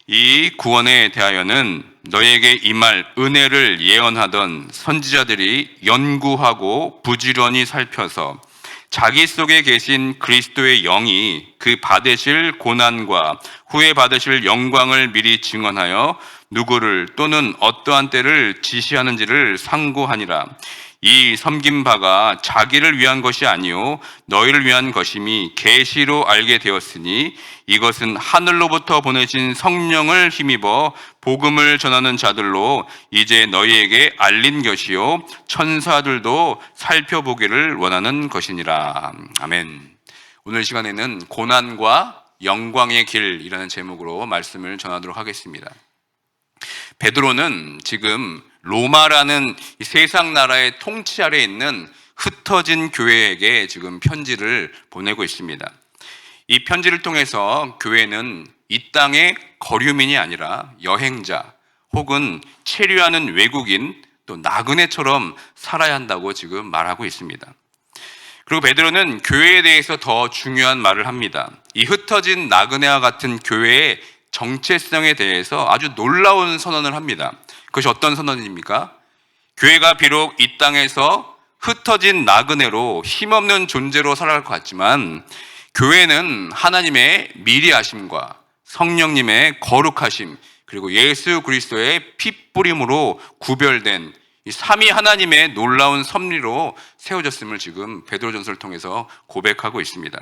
이 구원에 대하여는 너에게 임할 은혜를 예언하던 선지자들이 연구하고 부지런히 살펴서 자기 속에 계신 그리스도의 영이 그 받으실 고난과 후에 받으실 영광을 미리 증언하여 누구를 또는 어떠한 때를 지시하는지를 상고하니라. 이 섬긴 바가 자기를 위한 것이 아니요 너희를 위한 것임이 계시로 알게 되었으니 이것은 하늘로부터 보내신 성령을 힘입어 복음을 전하는 자들로 이제 너희에게 알린 것이요 천사들도 살펴보기를 원하는 것이니라. 아멘. 오늘 시간에는 고난과 영광의 길이라는 제목으로 말씀을 전하도록 하겠습니다. 베드로는 지금 로마라는 세상 나라의 통치 아래에 있는 흩어진 교회에게 지금 편지를 보내고 있습니다. 이 편지를 통해서 교회는 이 땅의 거류민이 아니라 여행자 혹은 체류하는 외국인 또 나그네처럼 살아야 한다고 지금 말하고 있습니다. 그리고 베드로는 교회에 대해서 더 중요한 말을 합니다. 이 흩어진 나그네와 같은 교회의 정체성에 대해서 아주 놀라운 선언을 합니다. 그것이 어떤 선언입니까? 교회가 비록 이 땅에서 흩어진 나그네로 힘없는 존재로 살아갈 것 같지만 교회는 하나님의 미리하심과 성령님의 거룩하심 그리고 예수 그리스도의 피 뿌림으로 구별된 이 삼위 하나님의 놀라운 섭리로 세워졌음을 지금 베드로전서를 통해서 고백하고 있습니다.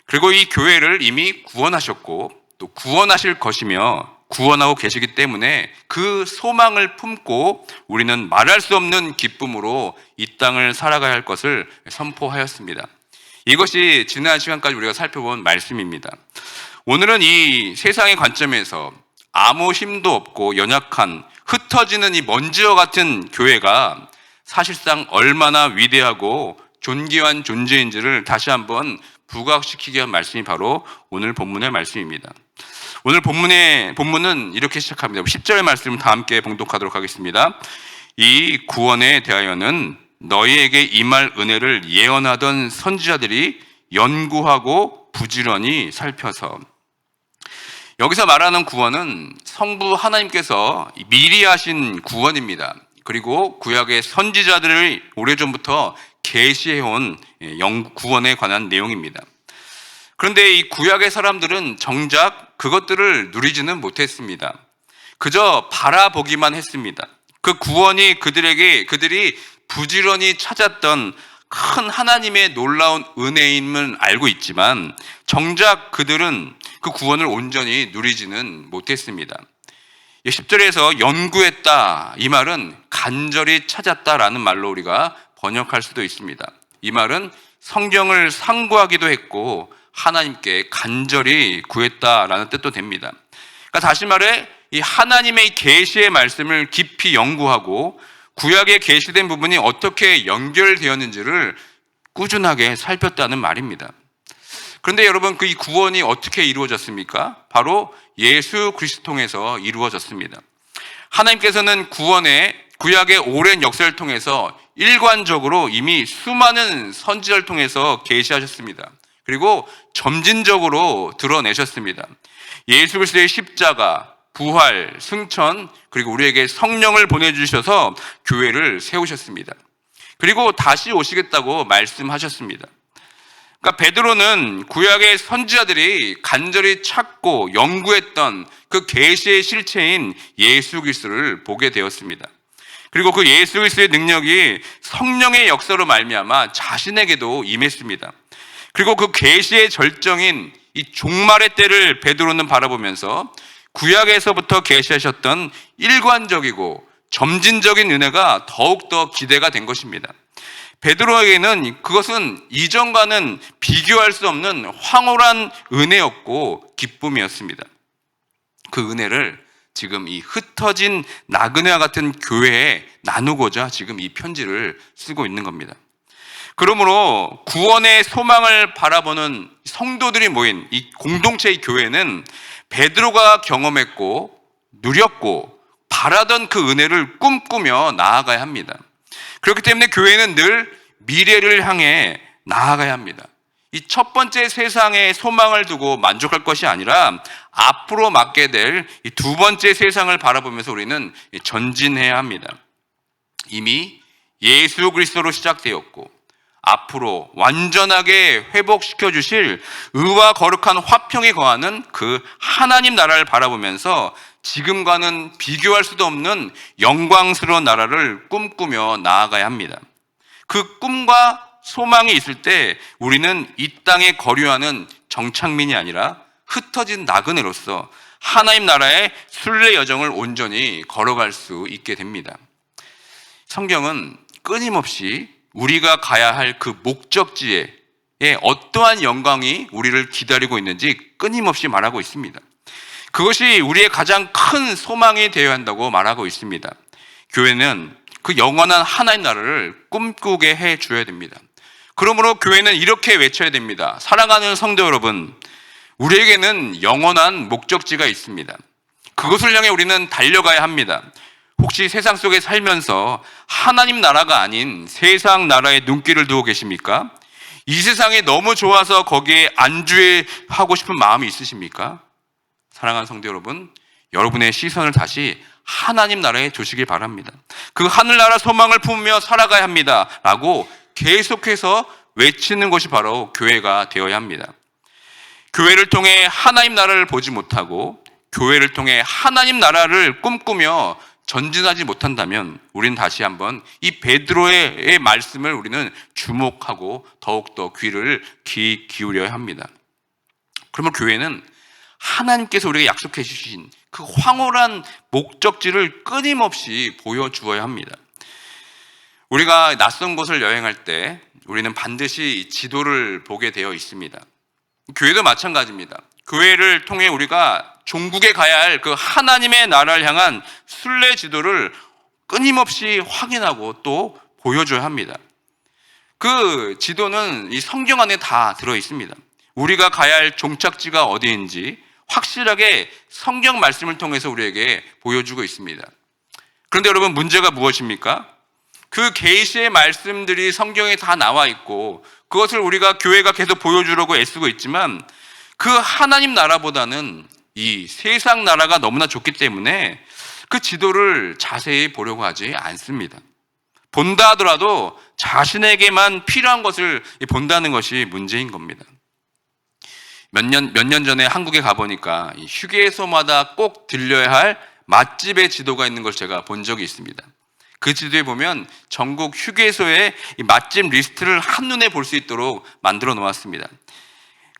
그리고 이 교회를 이미 구원하셨고 또 구원하실 것이며 구원하고 계시기 때문에 그 소망을 품고 우리는 말할 수 없는 기쁨으로 이 땅을 살아가야 할 것을 선포하였습니다. 이것이 지난 시간까지 우리가 살펴본 말씀입니다. 오늘은 이 세상의 관점에서 아무 힘도 없고 연약한 흩어지는 이 먼지와 같은 교회가 사실상 얼마나 위대하고 존귀한 존재인지를 다시 한번 부각시키게 한 말씀이 바로 오늘 본문의 말씀입니다. 오늘 본문은 이렇게 시작합니다. 10절의 말씀을 다 함께 봉독하도록 하겠습니다. 이 구원에 대하여는 너희에게 임할 은혜를 예언하던 선지자들이 연구하고 부지런히 살펴서. 여기서 말하는 구원은 성부 하나님께서 미리 하신 구원입니다. 그리고 구약의 선지자들을 오래전부터 계시해온 구원에 관한 내용입니다. 그런데 이 구약의 사람들은 정작 그것들을 누리지는 못했습니다. 그저 바라보기만 했습니다. 그 구원이 그들이 부지런히 찾았던 큰 하나님의 놀라운 은혜임을 알고 있지만 정작 그들은 그 구원을 온전히 누리지는 못했습니다. 10절에서 연구했다, 이 말은 간절히 찾았다라는 말로 우리가 번역할 수도 있습니다. 이 말은 성경을 상고하기도 했고 하나님께 간절히 구했다라는 뜻도 됩니다. 그러니까 다시 말해 이 하나님의 계시의 말씀을 깊이 연구하고 구약에 계시된 부분이 어떻게 연결되었는지를 꾸준하게 살폈다는 말입니다. 그런데 여러분, 그 이 구원이 어떻게 이루어졌습니까? 바로 예수 그리스도 통해서 이루어졌습니다. 하나님께서는 구약의 오랜 역사를 통해서 일관적으로 이미 수많은 선지자를 통해서 계시하셨습니다. 그리고 점진적으로 드러내셨습니다. 예수 그리스도의 십자가, 부활, 승천, 그리고 우리에게 성령을 보내주셔서 교회를 세우셨습니다. 그리고 다시 오시겠다고 말씀하셨습니다. 그러니까 베드로는 구약의 선지자들이 간절히 찾고 연구했던 그 계시의 실체인 예수 그리스도를 보게 되었습니다. 그리고 그 예수 그리스도의 능력이 성령의 역사로 말미암아 자신에게도 임했습니다. 그리고 그 계시의 절정인 이 종말의 때를 베드로는 바라보면서 구약에서부터 계시하셨던 일관적이고 점진적인 은혜가 더욱더 기대가 된 것입니다. 베드로에게는 그것은 이전과는 비교할 수 없는 황홀한 은혜였고 기쁨이었습니다. 그 은혜를 지금 이 흩어진 나그네와 같은 교회에 나누고자 지금 이 편지를 쓰고 있는 겁니다. 그러므로 구원의 소망을 바라보는 성도들이 모인 이 공동체의 교회는 베드로가 경험했고 누렸고 바라던 그 은혜를 꿈꾸며 나아가야 합니다. 그렇기 때문에 교회는 늘 미래를 향해 나아가야 합니다. 이 첫 번째 세상의 소망을 두고 만족할 것이 아니라 앞으로 맞게 될 이 두 번째 세상을 바라보면서 우리는 전진해야 합니다. 이미 예수 그리스도로 시작되었고 앞으로 완전하게 회복시켜 주실 의와 거룩한 화평에 거하는 그 하나님 나라를 바라보면서 지금과는 비교할 수도 없는 영광스러운 나라를 꿈꾸며 나아가야 합니다. 그 꿈과 소망이 있을 때 우리는 이 땅에 거류하는 정착민이 아니라 흩어진 나그네로서 하나님 나라의 순례 여정을 온전히 걸어갈 수 있게 됩니다. 성경은 끊임없이 우리가 가야 할 그 목적지에 어떠한 영광이 우리를 기다리고 있는지 끊임없이 말하고 있습니다. 그것이 우리의 가장 큰 소망이 되어야 한다고 말하고 있습니다. 교회는 그 영원한 하나님 나라를 꿈꾸게 해줘야 됩니다. 그러므로 교회는 이렇게 외쳐야 됩니다. 사랑하는 성도 여러분, 우리에게는 영원한 목적지가 있습니다. 그것을 향해 우리는 달려가야 합니다. 혹시 세상 속에 살면서 하나님 나라가 아닌 세상 나라에 눈길을 두고 계십니까? 이 세상이 너무 좋아서 거기에 안주하고 싶은 마음이 있으십니까? 사랑하는 성도 여러분, 여러분의 시선을 다시 하나님 나라에 두시길 바랍니다. 그 하늘나라 소망을 품으며 살아가야 합니다 라고 계속해서 외치는 것이 바로 교회가 되어야 합니다. 교회를 통해 하나님 나라를 보지 못하고 교회를 통해 하나님 나라를 꿈꾸며 전진하지 못한다면 우리는 다시 한번 이 베드로의 말씀을 우리는 주목하고 더욱더 귀를 기울여야 합니다. 그러면 교회는 하나님께서 우리에게 약속해 주신 그 황홀한 목적지를 끊임없이 보여주어야 합니다. 우리가 낯선 곳을 여행할 때 우리는 반드시 지도를 보게 되어 있습니다. 교회도 마찬가지입니다. 교회를 통해 우리가 종국에 가야 할 그 하나님의 나라를 향한 순례 지도를 끊임없이 확인하고 또 보여줘야 합니다. 그 지도는 이 성경 안에 다 들어 있습니다. 우리가 가야 할 종착지가 어디인지 확실하게 성경 말씀을 통해서 우리에게 보여주고 있습니다. 그런데 여러분, 문제가 무엇입니까? 그 계시의 말씀들이 성경에 다 나와 있고 그것을 우리가 교회가 계속 보여주려고 애쓰고 있지만 그 하나님 나라보다는 이 세상 나라가 너무나 좋기 때문에 그 지도를 자세히 보려고 하지 않습니다. 본다 하더라도 자신에게만 필요한 것을 본다는 것이 문제인 겁니다. 몇 년 전에 한국에 가보니까 휴게소마다 꼭 들려야 할 맛집의 지도가 있는 걸 제가 본 적이 있습니다. 그 지도에 보면 전국 휴게소의 맛집 리스트를 한눈에 볼 수 있도록 만들어 놓았습니다.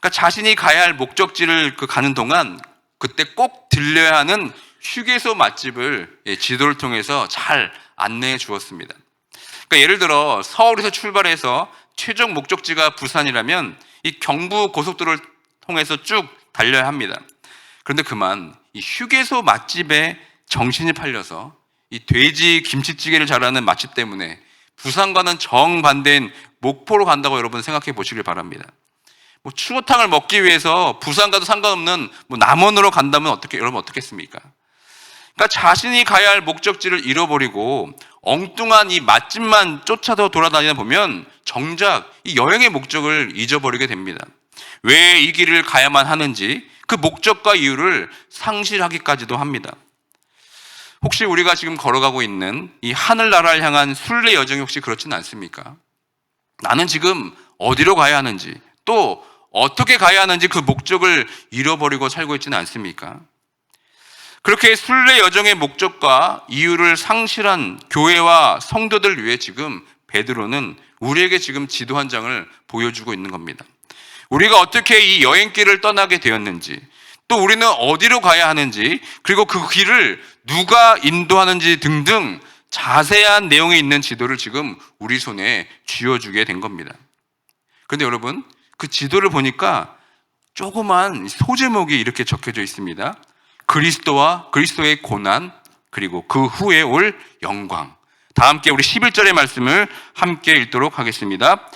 그러니까 자신이 가야 할 목적지를 가는 동안 그때 꼭 들려야 하는 휴게소 맛집을 지도를 통해서 잘 안내해 주었습니다. 그러니까 예를 들어 서울에서 출발해서 최종 목적지가 부산이라면 이 경부 고속도로를 통해서 쭉 달려야 합니다. 그런데 그만 이 휴게소 맛집에 정신이 팔려서 이 돼지 김치찌개를 잘하는 맛집 때문에 부산과는 정반대인 목포로 간다고 여러분 생각해 보시길 바랍니다. 추어탕을 먹기 위해서 부산과도 상관없는 남원으로 간다면 여러분 어떻겠습니까? 그러니까 자신이 가야 할 목적지를 잃어버리고 엉뚱한 이 맛집만 쫓아서 돌아다니다 보면 정작 이 여행의 목적을 잊어버리게 됩니다. 왜 이 길을 가야만 하는지 그 목적과 이유를 상실하기까지도 합니다. 혹시 우리가 지금 걸어가고 있는 이 하늘나라를 향한 순례 여정이 혹시 그렇지는 않습니까? 나는 지금 어디로 가야 하는지 또 어떻게 가야 하는지 그 목적을 잃어버리고 살고 있지는 않습니까? 그렇게 순례 여정의 목적과 이유를 상실한 교회와 성도들 위해 지금 베드로는 우리에게 지금 지도 한 장을 보여주고 있는 겁니다. 우리가 어떻게 이 여행길을 떠나게 되었는지, 또 우리는 어디로 가야 하는지, 그리고 그 길을 누가 인도하는지 등등 자세한 내용이 있는 지도를 지금 우리 손에 쥐어주게 된 겁니다. 그런데 여러분, 그 지도를 보니까 조그만 소제목이 이렇게 적혀져 있습니다. 그리스도와 그리스도의 고난, 그리고 그 후에 올 영광. 다 함께 우리 11절의 말씀을 함께 읽도록 하겠습니다.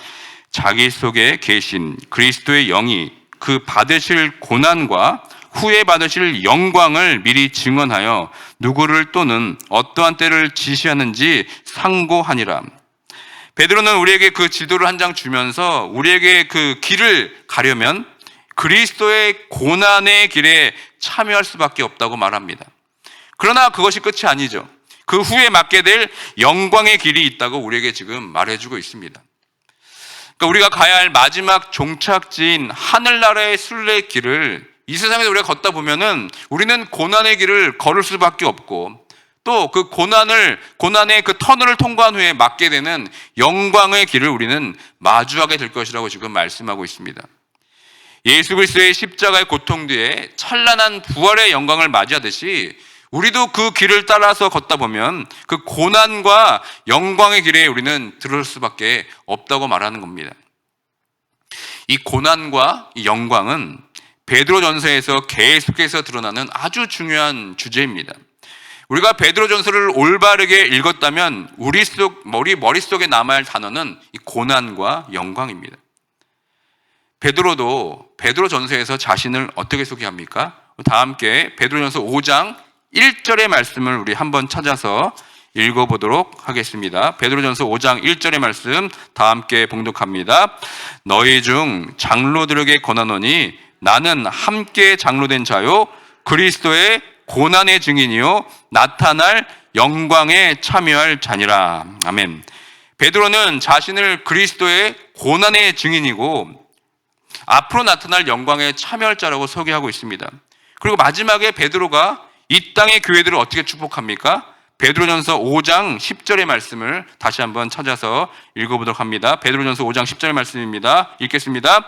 자기 속에 계신 그리스도의 영이 그 받으실 고난과 후에 받으실 영광을 미리 증언하여 누구를 또는 어떠한 때를 지시하는지 상고하니라. 베드로는 우리에게 그 지도를 한 장 주면서 우리에게 그 길을 가려면 그리스도의 고난의 길에 참여할 수밖에 없다고 말합니다. 그러나 그것이 끝이 아니죠. 그 후에 맞게 될 영광의 길이 있다고 우리에게 지금 말해주고 있습니다. 그러니까 우리가 가야 할 마지막 종착지인 하늘나라의 순례길을 이 세상에서 우리가 걷다 보면은 우리는 고난의 길을 걸을 수밖에 없고, 또 그 고난의 그 터널을 통과한 후에 맞게 되는 영광의 길을 우리는 마주하게 될 것이라고 지금 말씀하고 있습니다. 예수 그리스도의 십자가의 고통 뒤에 찬란한 부활의 영광을 맞이하듯이 우리도 그 길을 따라서 걷다 보면 그 고난과 영광의 길에 우리는 들어올 수밖에 없다고 말하는 겁니다. 이 고난과 이 영광은 베드로전서에서 계속해서 드러나는 아주 중요한 주제입니다. 우리가 베드로전서를 올바르게 읽었다면 우리 머릿속에 남아야 할 단어는 이 고난과 영광입니다. 베드로도 베드로전서에서 자신을 어떻게 소개합니까? 다 함께 베드로전서 5장 1절의 말씀을 우리 한번 찾아서 읽어보도록 하겠습니다. 베드로전서 5장 1절의 말씀 다 함께 봉독합니다. 너희 중 장로들에게 권하노니 나는 함께 장로된 자요 그리스도의 고난의 증인이요 나타날 영광에 참여할 자니라. 아멘. 베드로는 자신을 그리스도의 고난의 증인이고 앞으로 나타날 영광에 참여할 자라고 소개하고 있습니다. 그리고 마지막에 베드로가 이 땅의 교회들을 어떻게 축복합니까? 베드로전서 5장 10절의 말씀을 다시 한번 찾아서 읽어보도록 합니다. 베드로전서 5장 10절의 말씀입니다. 읽겠습니다.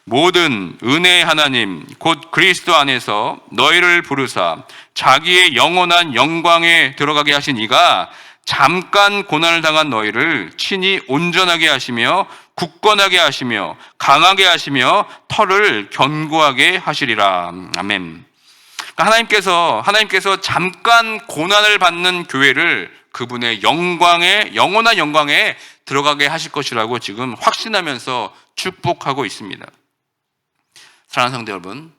모든 은혜의 하나님 곧 그리스도 안에서 너희를 부르사 자기의 영원한 영광에 들어가게 하신 이가 잠깐 고난을 당한 너희를 친히 온전하게 하시며 굳건하게 하시며 강하게 하시며 터를 견고하게 하시리라. 아멘. 하나님께서 잠깐 고난을 받는 교회를 그분의 영원한 영광에 들어가게 하실 것이라고 지금 확신하면서 축복하고 있습니다. 사랑하는 성도 여러분,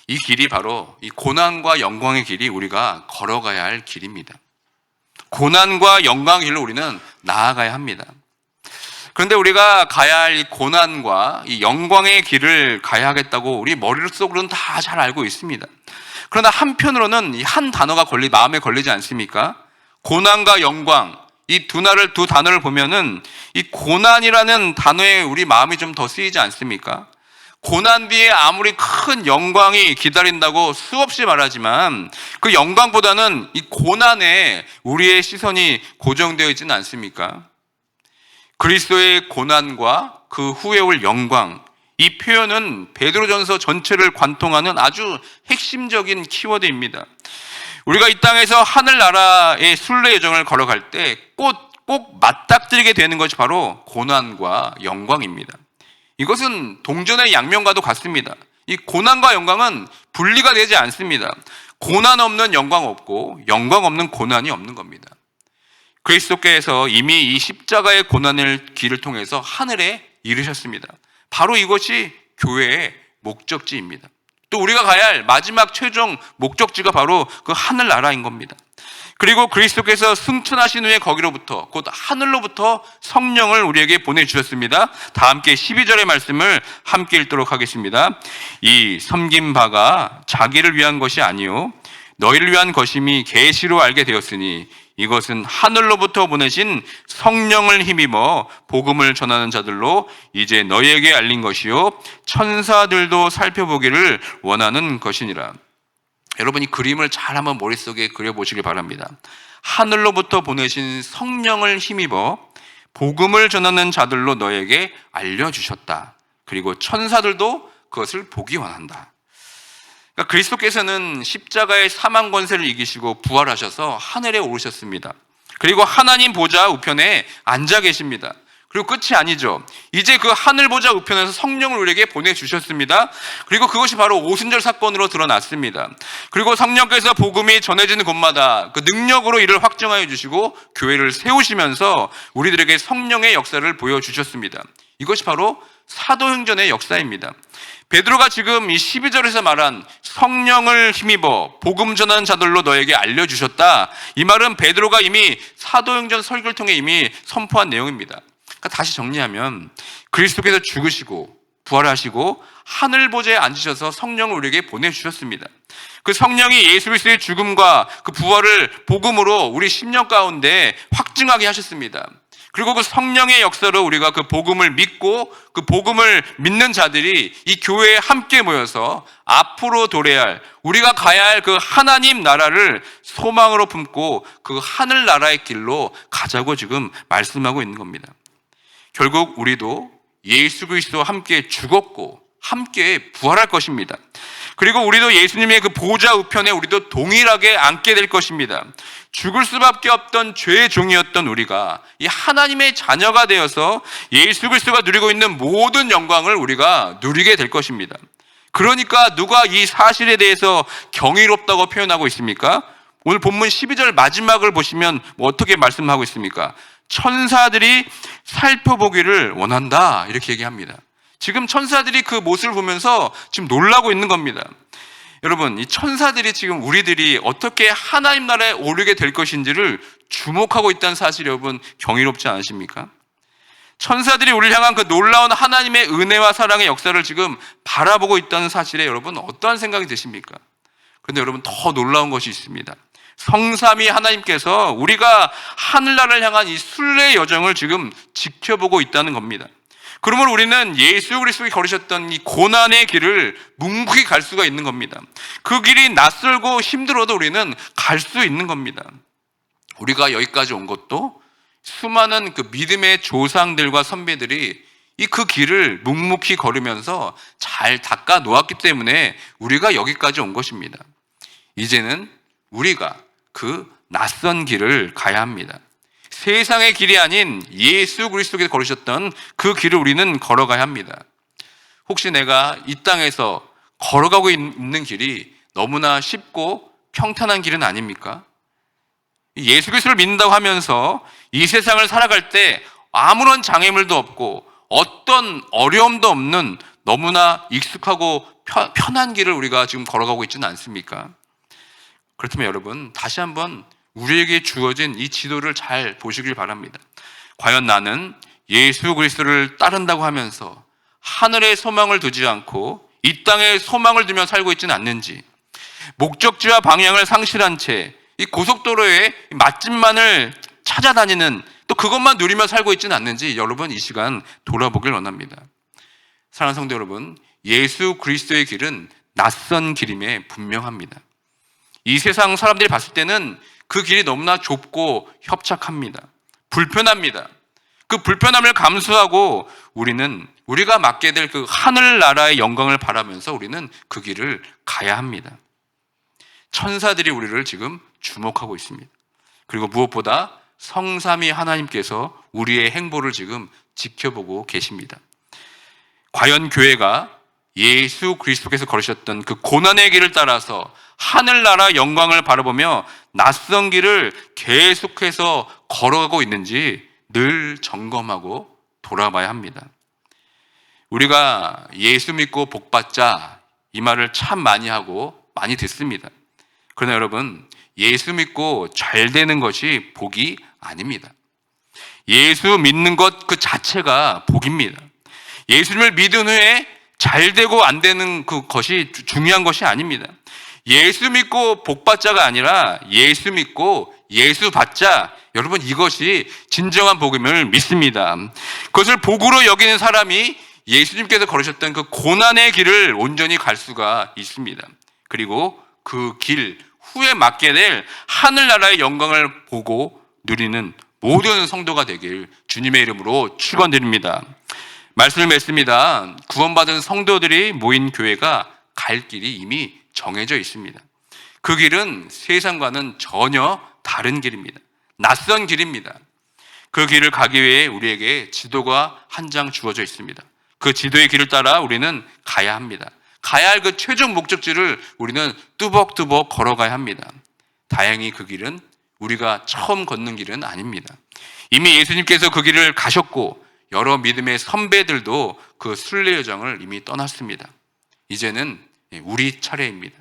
이 길이 바로 이 고난과 영광의 길이 우리가 걸어가야 할 길입니다. 고난과 영광의 길로 우리는 나아가야 합니다. 그런데 우리가 가야 할 이 고난과 이 영광의 길을 가야 하겠다고 우리 머릿속으로는 다 잘 알고 있습니다. 그러나 한편으로는 이 한 단어가 마음에 걸리지 않습니까? 고난과 영광, 이 두 단어를 보면은 이 고난이라는 단어에 우리 마음이 좀 더 쓰이지 않습니까? 고난 뒤에 아무리 큰 영광이 기다린다고 수없이 말하지만 그 영광보다는 이 고난에 우리의 시선이 고정되어 있지는 않습니까? 그리스도의 고난과 그 후에 올 영광, 이 표현은 베드로전서 전체를 관통하는 아주 핵심적인 키워드입니다. 우리가 이 땅에서 하늘나라의 순례 여정을 걸어갈 때 꼭 맞닥뜨리게 되는 것이 바로 고난과 영광입니다. 이것은 동전의 양면과도 같습니다. 이 고난과 영광은 분리가 되지 않습니다. 고난 없는 영광 없고 영광 없는 고난이 없는 겁니다. 그리스도께서 이미 이 십자가의 고난의 길을 통해서 하늘에 이르셨습니다. 바로 이것이 교회의 목적지입니다. 또 우리가 가야 할 마지막 최종 목적지가 바로 그 하늘나라인 겁니다. 그리고 그리스도께서 승천하신 후에 거기로부터 곧 하늘로부터 성령을 우리에게 보내주셨습니다. 다 함께 12절의 말씀을 함께 읽도록 하겠습니다. 이 섬긴 바가 자기를 위한 것이 아니요 너희를 위한 것임이 계시로 알게 되었으니 이것은 하늘로부터 보내신 성령을 힘입어 복음을 전하는 자들로 이제 너희에게 알린 것이요 천사들도 살펴보기를 원하는 것이니라. 여러분, 이 그림을 잘 한번 머릿속에 그려보시길 바랍니다. 하늘로부터 보내신 성령을 힘입어 복음을 전하는 자들로 너에게 알려주셨다. 그리고 천사들도 그것을 보기 원한다. 그러니까 그리스도께서는 십자가의 사망 권세를 이기시고 부활하셔서 하늘에 오르셨습니다. 그리고 하나님 보좌 우편에 앉아 계십니다. 그리고 끝이 아니죠. 이제 그 하늘 보좌 우편에서 성령을 우리에게 보내주셨습니다. 그리고 그것이 바로 오순절 사건으로 드러났습니다. 그리고 성령께서 복음이 전해지는 곳마다 그 능력으로 이를 확정하여 주시고 교회를 세우시면서 우리들에게 성령의 역사를 보여주셨습니다. 이것이 바로 사도행전의 역사입니다. 베드로가 지금 이 12절에서 말한 성령을 힘입어 복음 전하는 자들로 너에게 알려주셨다. 이 말은 베드로가 이미 사도행전 설교를 통해 이미 선포한 내용입니다. 그러니까 다시 정리하면 그리스도께서 죽으시고 부활하시고 하늘 보좌에 앉으셔서 성령을 우리에게 보내주셨습니다. 그 성령이 예수 그리스도의 죽음과 그 부활을 복음으로 우리 심령 가운데 확증하게 하셨습니다. 그리고 그 성령의 역사로 우리가 그 복음을 믿고 그 복음을 믿는 자들이 이 교회에 함께 모여서 앞으로 도래야 할, 우리가 가야 할 그 하나님 나라를 소망으로 품고 그 하늘 나라의 길로 가자고 지금 말씀하고 있는 겁니다. 결국 우리도 예수 그리스도와 함께 죽었고 함께 부활할 것입니다. 그리고 우리도 예수님의 그 보좌 우편에 우리도 동일하게 앉게 될 것입니다. 죽을 수밖에 없던 죄의 종이었던 우리가 이 하나님의 자녀가 되어서 예수 그리스도가 누리고 있는 모든 영광을 우리가 누리게 될 것입니다. 그러니까 누가 이 사실에 대해서 경이롭다고 표현하고 있습니까? 오늘 본문 12절 마지막을 보시면 어떻게 말씀하고 있습니까? 천사들이 살펴보기를 원한다, 이렇게 얘기합니다. 지금 천사들이 그 모습을 보면서 지금 놀라고 있는 겁니다. 여러분, 이 천사들이 지금 우리들이 어떻게 하나님 나라에 오르게 될 것인지를 주목하고 있다는 사실이 여러분 경이롭지 않으십니까? 천사들이 우리를 향한 그 놀라운 하나님의 은혜와 사랑의 역사를 지금 바라보고 있다는 사실에 여러분 어떠한 생각이 드십니까? 그런데 여러분 더 놀라운 것이 있습니다. 성삼위 하나님께서 우리가 하늘나라를 향한 이 순례의 여정을 지금 지켜보고 있다는 겁니다. 그러므로 우리는 예수 그리스도가 걸으셨던 이 고난의 길을 묵묵히 갈 수가 있는 겁니다. 그 길이 낯설고 힘들어도 우리는 갈 수 있는 겁니다. 우리가 여기까지 온 것도 수많은 그 믿음의 조상들과 선배들이 이 그 길을 묵묵히 걸으면서 잘 닦아 놓았기 때문에 우리가 여기까지 온 것입니다. 이제는 우리가 그 낯선 길을 가야 합니다. 세상의 길이 아닌 예수 그리스도께서 걸으셨던 그 길을 우리는 걸어가야 합니다. 혹시 내가 이 땅에서 걸어가고 있는 길이 너무나 쉽고 평탄한 길은 아닙니까? 예수 그리스도를 믿는다고 하면서 이 세상을 살아갈 때 아무런 장애물도 없고 어떤 어려움도 없는 너무나 익숙하고 편한 길을 우리가 지금 걸어가고 있지는 않습니까? 그렇다면 여러분, 다시 한번 우리에게 주어진 이 지도를 잘 보시길 바랍니다. 과연 나는 예수 그리스도를 따른다고 하면서 하늘의 소망을 두지 않고 이 땅에 소망을 두며 살고 있지는 않는지, 목적지와 방향을 상실한 채 이 고속도로에 맛집만을 찾아다니는, 또 그것만 누리며 살고 있지는 않는지 여러분 이 시간 돌아보길 원합니다. 사랑하는 성도 여러분, 예수 그리스도의 길은 낯선 길임에 분명합니다. 이 세상 사람들이 봤을 때는 그 길이 너무나 좁고 협착합니다. 불편합니다. 그 불편함을 감수하고 우리가 맡게 될 그 하늘나라의 영광을 바라면서 우리는 그 길을 가야 합니다. 천사들이 우리를 지금 주목하고 있습니다. 그리고 무엇보다 성삼위 하나님께서 우리의 행보를 지금 지켜보고 계십니다. 과연 교회가 예수 그리스도께서 걸으셨던 그 고난의 길을 따라서 하늘나라 영광을 바라보며 낯선 길을 계속해서 걸어가고 있는지 늘 점검하고 돌아봐야 합니다. 우리가 예수 믿고 복받자, 이 말을 참 많이 하고 많이 듣습니다. 그러나 여러분, 예수 믿고 잘 되는 것이 복이 아닙니다. 예수 믿는 것 그 자체가 복입니다. 예수님을 믿은 후에 잘 되고 안 되는 그것이 중요한 것이 아닙니다. 예수 믿고 복받자가 아니라 예수 믿고 예수 받자, 여러분 이것이 진정한 복음을 믿습니다. 그것을 복으로 여기는 사람이 예수님께서 걸으셨던 그 고난의 길을 온전히 갈 수가 있습니다. 그리고 그 길 후에 맡게 될 하늘나라의 영광을 보고 누리는 모든 성도가 되길 주님의 이름으로 축원드립니다. 말씀을 맺습니다. 구원받은 성도들이 모인 교회가 갈 길이 이미 정해져 있습니다. 그 길은 세상과는 전혀 다른 길입니다. 낯선 길입니다. 그 길을 가기 위해 우리에게 지도가 한 장 주어져 있습니다. 그 지도의 길을 따라 우리는 가야 합니다. 가야 할 그 최종 목적지를 우리는 뚜벅뚜벅 걸어가야 합니다. 다행히 그 길은 우리가 처음 걷는 길은 아닙니다. 이미 예수님께서 그 길을 가셨고 여러 믿음의 선배들도 그 순례 여정을 이미 떠났습니다. 이제는 우리 차례입니다.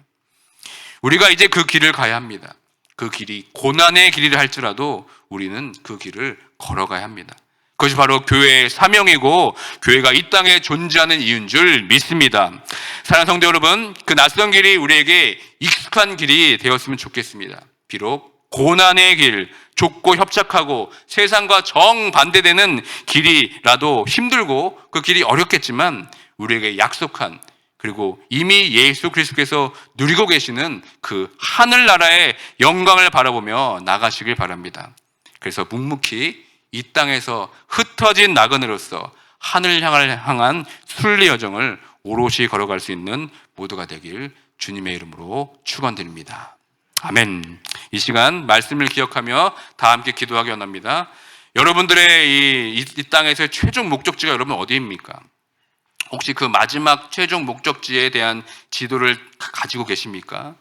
우리가 이제 그 길을 가야 합니다. 그 길이 고난의 길이라 할지라도 우리는 그 길을 걸어가야 합니다. 그것이 바로 교회의 사명이고 교회가 이 땅에 존재하는 이유인 줄 믿습니다. 사랑하는 성도 여러분, 그 낯선 길이 우리에게 익숙한 길이 되었으면 좋겠습니다. 비록 고난의 길, 좁고 협착하고 세상과 정반대되는 길이라도 힘들고 그 길이 어렵겠지만 우리에게 약속한, 그리고 이미 예수 그리스도께서 누리고 계시는 그 하늘나라의 영광을 바라보며 나가시길 바랍니다. 그래서 묵묵히 이 땅에서 흩어진 나그네로서 하늘 향한 순례 여정을 오롯이 걸어갈 수 있는 모두가 되길 주님의 이름으로 축원드립니다. 아멘. 이 시간 말씀을 기억하며 다 함께 기도하기 원합니다. 여러분들의 이 땅에서의 최종 목적지가 여러분 어디입니까? 혹시 그 마지막 최종 목적지에 대한 지도를 가지고 계십니까?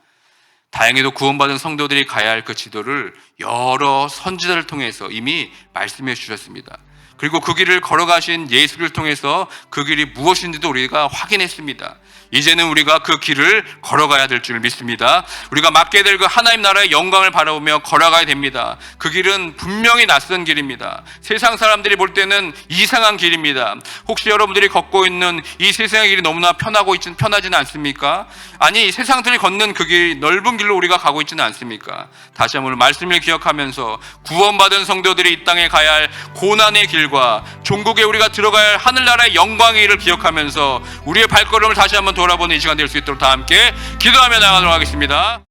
다행히도 구원받은 성도들이 가야 할 그 지도를 여러 선지자를 통해서 이미 말씀해 주셨습니다. 그리고 그 길을 걸어가신 예수를 통해서 그 길이 무엇인지도 우리가 확인했습니다. 이제는 우리가 그 길을 걸어가야 될 줄 믿습니다. 우리가 맡게 될 그 하나님 나라의 영광을 바라보며 걸어가야 됩니다. 그 길은 분명히 낯선 길입니다. 세상 사람들이 볼 때는 이상한 길입니다. 혹시 여러분들이 걷고 있는 이 세상의 길이 너무나 편하지는 않습니까? 아니, 세상들이 걷는 그 길, 넓은 길로 우리가 가고 있지는 않습니까? 다시 한번 말씀을 기억하면서 구원받은 성도들이 이 땅에 가야 할 고난의 길과 종국에 우리가 들어가야 할 하늘나라의 영광의 길을 기억하면서 우리의 발걸음을 다시 한번 돌아보는 이 시간 될 수 있도록 다 함께 기도하며 나가도록 하겠습니다.